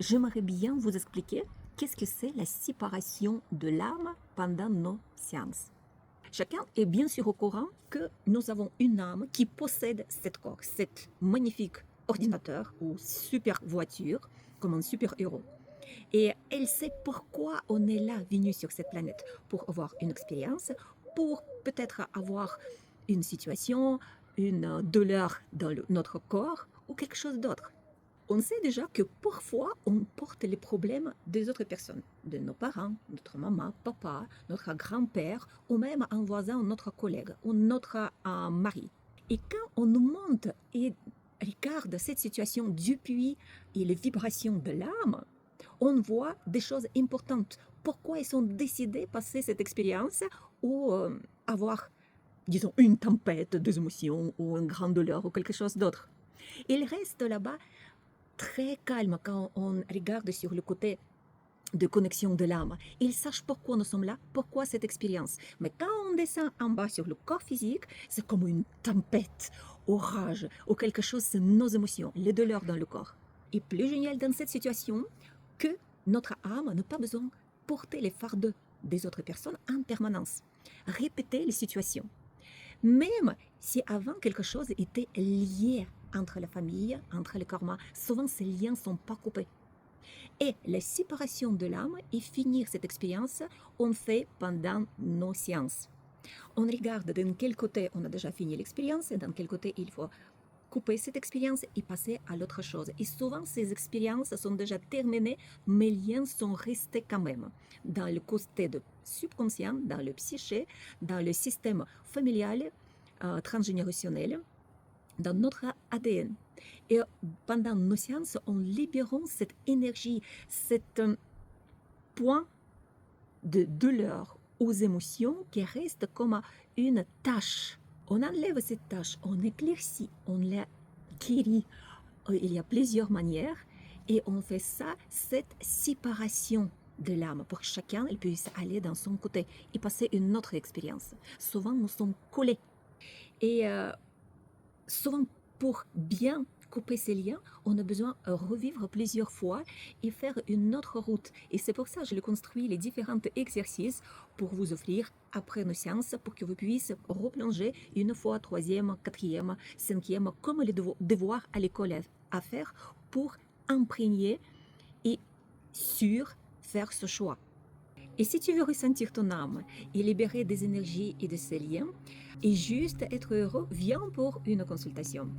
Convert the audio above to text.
J'aimerais bien vous expliquer qu'est-ce que c'est la séparation de l'âme pendant nos séances. Chacun est bien sûr au courant que nous avons une âme qui possède cet corps, cet magnifique ordinateur ou super voiture, comme un super héros. Et elle sait pourquoi on est là, venu sur cette planète, pour avoir une expérience, pour peut-être avoir une situation, une douleur dans notre corps ou quelque chose d'autre. On sait déjà que parfois on porte les problèmes des autres personnes, de nos parents, notre maman, papa, notre grand-père, ou même un voisin, notre collègue, ou notre mari. Et quand on nous monte et regarde cette situation depuis et les vibrations de l'âme, on voit des choses importantes. Pourquoi ils ont décidé de passer cette expérience ou avoir, disons, une tempête des émotions ou une grande douleur ou quelque chose d'autre. Ils restent là-bas très calme quand on regarde sur le côté de connexion de l'âme. Ils sachent pourquoi nous sommes là, pourquoi cette expérience. Mais quand on descend en bas sur le corps physique, c'est comme une tempête, orage, ou quelque chose, c'est nos émotions, les douleurs dans le corps. Et plus génial dans cette situation, que notre âme n'a pas besoin de porter les fardeaux des autres personnes en permanence. Répéter les situations. Même si avant quelque chose était lié entre la famille, entre le karma, souvent ces liens ne sont pas coupés. Et la séparation de l'âme et finir cette expérience, on fait pendant nos séances. On regarde dans quel côté on a déjà fini l'expérience et dans quel côté il faut couper cette expérience et passer à l'autre chose. Et souvent, ces expériences sont déjà terminées, mais les liens sont restés quand même dans le côté de subconscient, dans le psyché, dans le système familial, transgénérationnel, dans notre ADN. Et pendant nos séances, on libère cette énergie, cet point de douleur aux émotions qui reste comme une tâche. On enlève cette tâche, on éclaircit, on la guérit. Il y a plusieurs manières et on fait ça, cette séparation de l'âme pour que chacun puisse aller dans son côté et passer une autre expérience. Souvent, nous sommes collés. Et souvent, pour bien couper ces liens, on a besoin de revivre plusieurs fois et faire une autre route. Et c'est pour ça que je construis les différents exercices pour vous offrir après nos séances pour que vous puissiez replonger une fois, troisième, quatrième, cinquième, comme les devoirs à l'école à faire pour imprégner et faire ce choix. Et si tu veux ressentir ton âme et libérer des énergies et de ces liens, et juste être heureux, viens pour une consultation.